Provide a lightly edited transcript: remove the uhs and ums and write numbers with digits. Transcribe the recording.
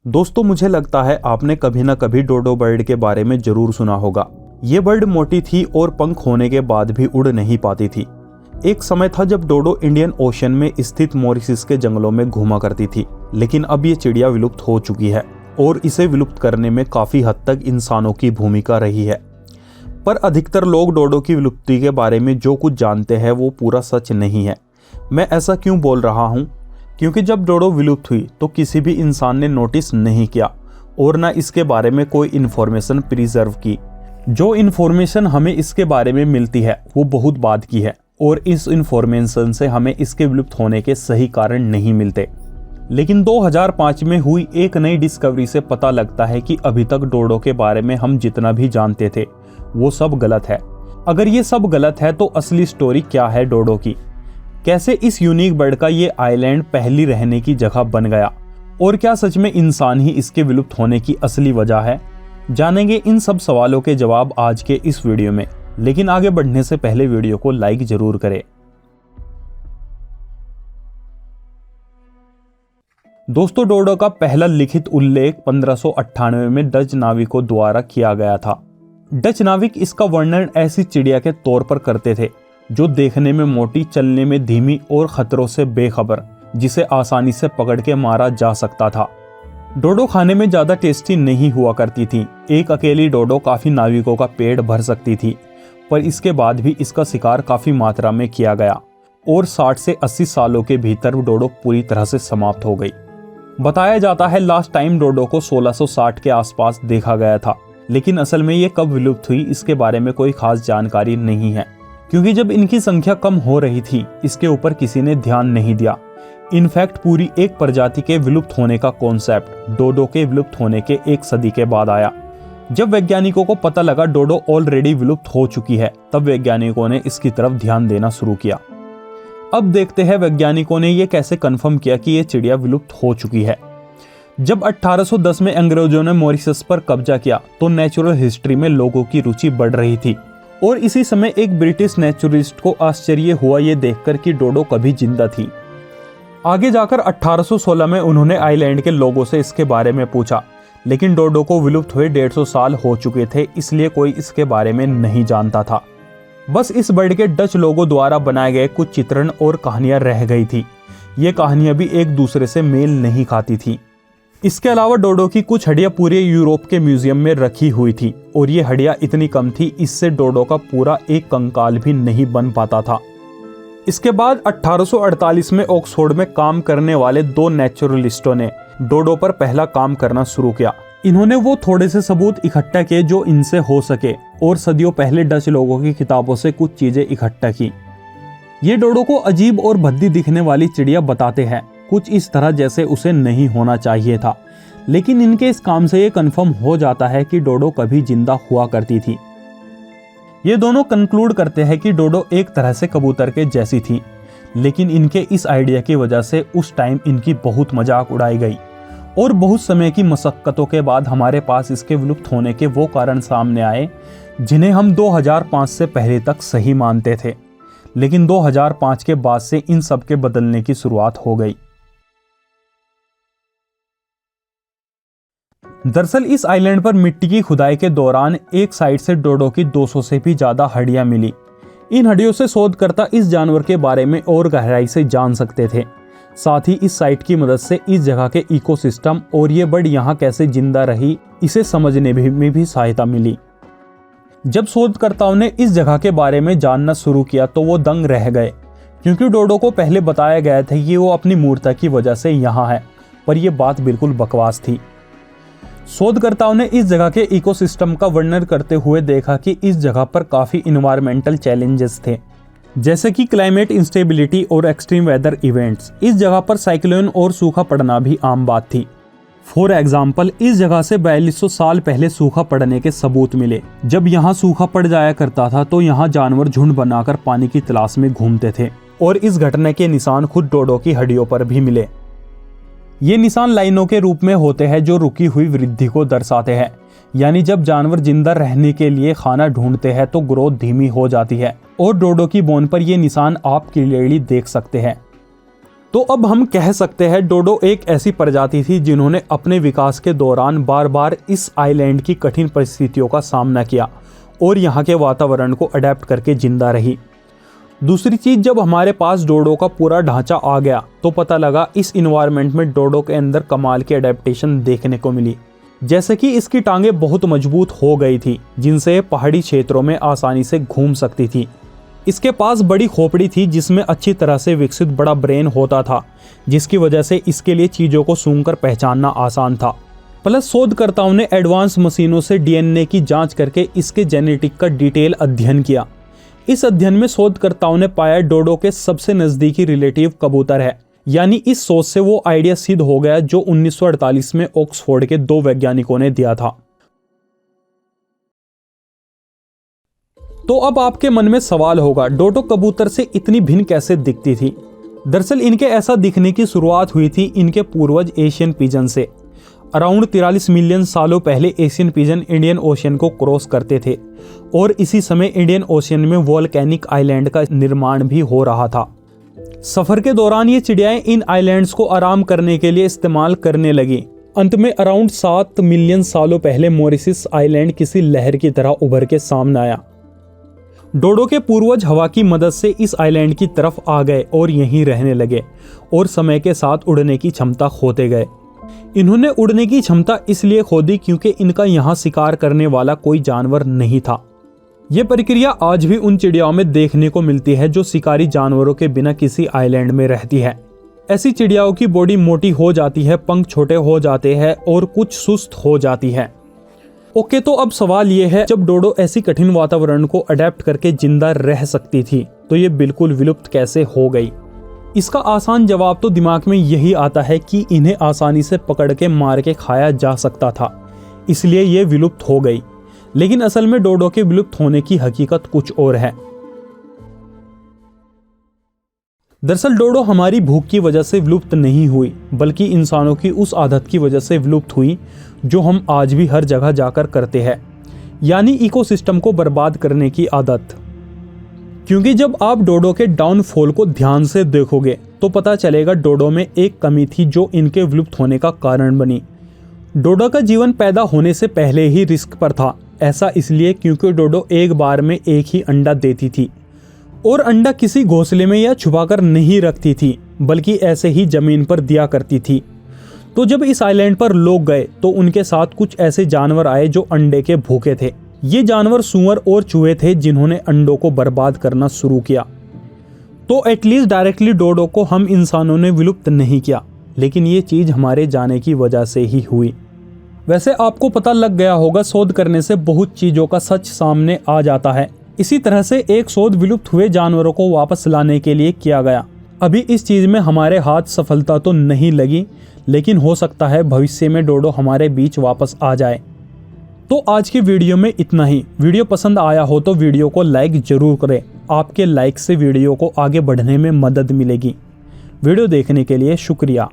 दोस्तों, मुझे लगता है आपने कभी ना कभी डोडो बर्ड के बारे में जरूर सुना होगा। ये बर्ड मोटी थी और पंख होने के बाद भी उड़ नहीं पाती थी। एक समय था जब डोडो इंडियन ओशन में स्थित मॉरिशस के जंगलों में घूमा करती थी, लेकिन अब ये चिड़िया विलुप्त हो चुकी है और इसे विलुप्त करने में काफी हद तक इंसानों की भूमिका रही है। पर अधिकतर लोग डोडो की विलुप्ति के बारे में जो कुछ जानते हैं वो पूरा सच नहीं है। मैं ऐसा क्यों बोल रहा हूँ? क्योंकि जब डोडो विलुप्त हुई तो किसी भी इंसान ने नोटिस नहीं किया और ना इसके बारे में कोई इन्फॉर्मेशन प्रिजर्व की। जो इन्फॉर्मेशन हमें इसके बारे में मिलती है वो बहुत बाद की है और इस इन्फॉर्मेशन से हमें इसके विलुप्त होने के सही कारण नहीं मिलते। लेकिन 2005 में हुई एक नई डिस्कवरी से पता लगता है कि अभी तक डोडो के बारे में हम जितना भी जानते थे वो सब गलत है। अगर ये सब गलत है तो असली स्टोरी क्या है डोडो की? कैसे इस यूनिक बर्ड का ये आइलैंड पहली रहने की जगह बन गया? और क्या सच में इंसान ही इसके विलुप्त होने की असली वजह है? जानेंगे इन सब सवालों के जवाब आज के इस वीडियो में। लेकिन आगे बढ़ने से पहले वीडियो को लाइक जरूर करें। दोस्तों, डोडो का पहला लिखित उल्लेख 1598 में डच नाविकों द्वारा किया गया था। डच नाविक इसका वर्णन ऐसी चिड़िया के तौर पर करते थे जो देखने में मोटी, चलने में धीमी और खतरों से बेखबर, जिसे आसानी से पकड़ के मारा जा सकता था। डोडो खाने में ज्यादा टेस्टी नहीं हुआ करती थी। एक अकेली डोडो काफी नाविकों का पेट भर सकती थी, पर इसके बाद भी इसका शिकार काफी मात्रा में किया गया और 60 से 80 सालों के भीतर डोडो पूरी तरह से समाप्त हो गई। बताया जाता है लास्ट टाइम डोडो को 1660 के आसपास देखा गया था, लेकिन असल में ये कब विलुप्त हुई इसके बारे में कोई खास जानकारी नहीं है, क्योंकि जब इनकी संख्या कम हो रही थी इसके ऊपर किसी ने ध्यान नहीं दिया। इनफैक्ट पूरी एक प्रजाति के विलुप्त होने का कॉन्सेप्ट डोडो के विलुप्त होने के एक सदी के बाद आया। जब वैज्ञानिकों को पता लगा डोडो ऑलरेडी विलुप्त हो चुकी है, तब वैज्ञानिकों ने इसकी तरफ ध्यान देना शुरू किया। अब देखते हैं वैज्ञानिकों ने यह कैसे कंफर्म किया कि यह चिड़िया विलुप्त हो चुकी है। जब 1810 में अंग्रेजों ने मॉरिशस पर कब्जा किया तो नेचुरल हिस्ट्री में लोगों की रुचि बढ़ रही थी और इसी समय एक ब्रिटिश नेचुरलिस्ट को आश्चर्य हुआ ये देखकर कि डोडो कभी जिंदा थी। आगे जाकर 1816 में उन्होंने आइलैंड के लोगों से इसके बारे में पूछा, लेकिन डोडो को विलुप्त हुए 150 साल हो चुके थे, इसलिए कोई इसके बारे में नहीं जानता था। बस इस बर्ड के डच लोगों द्वारा बनाए गए कुछ चित्रण और कहानियां रह गई थी। ये कहानियां भी एक दूसरे से मेल नहीं खाती थी। इसके अलावा डोडो की कुछ हड्डियां पूरे यूरोप के म्यूजियम में रखी हुई थी और ये हड्डियां इतनी कम थी इससे डोडो का पूरा एक कंकाल भी नहीं बन पाता था। इसके बाद 1848 में ऑक्सफोर्ड में काम करने वाले 2 नेचुरलिस्टों ने डोडो पर पहला काम करना शुरू किया। इन्होंने वो थोड़े से सबूत इकट्ठा किए जो इनसे हो सके और सदियों पहले डच लोगों की किताबों से कुछ चीजें इकट्ठा की। ये डोडो को अजीब और भद्दी दिखने वाली चिड़िया बताते हैं, कुछ इस तरह जैसे उसे नहीं होना चाहिए था, लेकिन इनके इस काम से ये कंफर्म हो जाता है कि डोडो कभी जिंदा हुआ करती थी। ये दोनों कंक्लूड करते हैं कि डोडो एक तरह से कबूतर के जैसी थी, लेकिन इनके इस आइडिया की वजह से उस टाइम इनकी बहुत मजाक उड़ाई गई और बहुत समय की मशक्कतों के बाद हमारे पास इसके विलुप्त होने के वो कारण सामने आए जिन्हें हम 2005 से पहले तक सही मानते थे, लेकिन 2005 के बाद से इन सब के बदलने की शुरुआत हो गई। दरअसल इस आइलैंड पर मिट्टी की खुदाई के दौरान एक साइड से डोडो की 200 से भी ज्यादा हड्डियां मिली। इन हड्डियों से शोधकर्ता इस जानवर के बारे में और गहराई से जान सकते थे। साथ ही इस साइट की मदद से इस जगह के इकोसिस्टम और ये बर्ड यहाँ कैसे जिंदा रही इसे समझने में भी सहायता मिली। जब शोधकर्ताओं ने इस जगह के बारे में जानना शुरू किया तो वो दंग रह गए, क्योंकि डोडो को पहले बताया गया था कि वो अपनी मूर्ता की वजह से यहाँ है, पर यह बात बिल्कुल बकवास थी। शोधकर्ताओं ने इस जगह के इकोसिस्टम का वर्णन करते हुए देखा कि इस जगह पर काफी इन्वायरमेंटल चैलेंजेस थे, जैसे कि क्लाइमेट इंस्टेबिलिटी और एक्सट्रीम वेदर इवेंट्स। इस जगह पर साइक्लोन और सूखा पड़ना भी आम बात थी। फॉर एग्जाम्पल, इस जगह से 4200 साल पहले सूखा पड़ने के सबूत मिले। जब यहाँ सूखा पड़ जाया करता था तो यहाँ जानवर झुंड बनाकर पानी की तलाश में घूमते थे और इस घटना के निशान खुद डोडो की हड्डियों पर भी मिले। ये निशान लाइनों के रूप में होते हैं जो रुकी हुई वृद्धि को दर्शाते हैं, यानी जब जानवर जिंदा रहने के लिए खाना ढूंढते हैं तो ग्रोथ धीमी हो जाती है और डोडो की बोन पर ये निशान आप क्लियरली देख सकते हैं। तो अब हम कह सकते हैं डोडो एक ऐसी प्रजाति थी जिन्होंने अपने विकास के दौरान बार बार इस आइलैंड की कठिन परिस्थितियों का सामना किया और यहाँ के वातावरण को अडेप्ट करके जिंदा रही। दूसरी चीज़, जब हमारे पास डोडो का पूरा ढांचा आ गया तो पता लगा इस इन्वायरमेंट में डोडो के अंदर कमाल की अडेप्टेशन देखने को मिली। जैसे कि इसकी टांगें बहुत मजबूत हो गई थी जिनसे पहाड़ी क्षेत्रों में आसानी से घूम सकती थी। इसके पास बड़ी खोपड़ी थी जिसमें अच्छी तरह से विकसित बड़ा ब्रेन होता था, जिसकी वजह से इसके लिए चीज़ों को सूंघकर पहचानना आसान था। प्लस शोधकर्ताओं ने एडवांस मशीनों से डीएनए की जांच करके इसके जेनेटिक का डिटेल अध्ययन किया। इस अध्ययन में शोधकर्ताओं ने पाया डोडो के सबसे नज़दीकी रिलेटिव कबूतर है। यानी इस सोच से वो आइडिया सिद्ध हो गया जो 1948 में ऑक्सफोर्ड के 2 वैज्ञानिकों ने दिया था। तो अब आपके मन में सवाल होगा, डोडो कबूतर से इतनी भिन्न कैसे दिखती थी? दरअसल इनके ऐसा दिखने की शुरुआत हुई थी इनके पूर्वज एशियन पिजन से। अराउंड 43 मिलियन सालों पहले एशियन पिजन इंडियन ओशियन को क्रॉस करते थे और इसी समय इंडियन ओशियन में वोल्केनिक आइलैंड का निर्माण भी हो रहा था। सफर के दौरान ये चिड़ियाएं इन आइलैंड्स को आराम करने के लिए इस्तेमाल करने लगी। अंत में अराउंड 7 मिलियन सालों पहले मॉरिशस आइलैंड किसी लहर की तरह उभर के सामने आया। डोडो के पूर्वज हवा की मदद से इस आइलैंड की तरफ आ गए और यहीं रहने लगे और समय के साथ उड़ने की क्षमता खोते गए। इन्होंने उड़ने की क्षमता इसलिए खो दी क्योंकि इनका यहाँ शिकार करने वाला कोई जानवर नहीं था। यह प्रक्रिया आज भी उन चिड़ियाओं में देखने को मिलती है जो शिकारी जानवरों के बिना किसी आइलैंड में रहती है। ऐसी चिड़ियाओं की बॉडी मोटी हो जाती है, पंख छोटे हो जाते हैं और कुछ सुस्त हो जाती है। ओके, तो अब सवाल ये है, जब डोडो ऐसी कठिन वातावरण को अडेप्ट करके जिंदा रह सकती थी तो ये बिल्कुल विलुप्त कैसे हो गई? इसका आसान जवाब तो दिमाग में यही आता है कि इन्हें आसानी से पकड़ के मार के खाया जा सकता था, इसलिए ये विलुप्त हो गई। लेकिन असल में डोडो के विलुप्त होने की हकीकत कुछ और है। दरअसल डोडो हमारी भूख की वजह से विलुप्त नहीं हुई, बल्कि इंसानों की उस आदत की वजह से विलुप्त हुई जो हम आज भी हर जगह जाकर करते हैं, यानी इकोसिस्टम को बर्बाद करने की आदत। क्योंकि जब आप डोडो के डाउनफॉल को ध्यान से देखोगे तो पता चलेगा डोडो में एक कमी थी जो इनके विलुप्त होने का कारण बनी। डोडो का जीवन पैदा होने से पहले ही रिस्क पर था। ऐसा इसलिए क्योंकि डोडो एक बार में एक ही अंडा देती थी और अंडा किसी घोंसले में या छुपाकर नहीं रखती थी, बल्कि ऐसे ही जमीन पर दिया करती थी। तो जब इस आइलैंड पर लोग गए तो उनके साथ कुछ ऐसे जानवर आए जो अंडे के भूखे थे। ये जानवर सूअर और चूहे थे जिन्होंने अंडों को बर्बाद करना शुरू किया। तो एटलीस्ट डायरेक्टली डोडो को हम इंसानों ने विलुप्त नहीं किया, लेकिन ये चीज़ हमारे जाने की वजह से ही हुई। वैसे आपको पता लग गया होगा, शोध करने से बहुत चीज़ों का सच सामने आ जाता है। इसी तरह से एक शोध विलुप्त हुए जानवरों को वापस लाने के लिए किया गया। अभी इस चीज़ में हमारे हाथ सफलता तो नहीं लगी, लेकिन हो सकता है भविष्य में डोडो हमारे बीच वापस आ जाए। तो आज की वीडियो में इतना ही। वीडियो पसंद आया हो तो वीडियो को लाइक जरूर करें। आपके लाइक से वीडियो को आगे बढ़ने में मदद मिलेगी। वीडियो देखने के लिए शुक्रिया।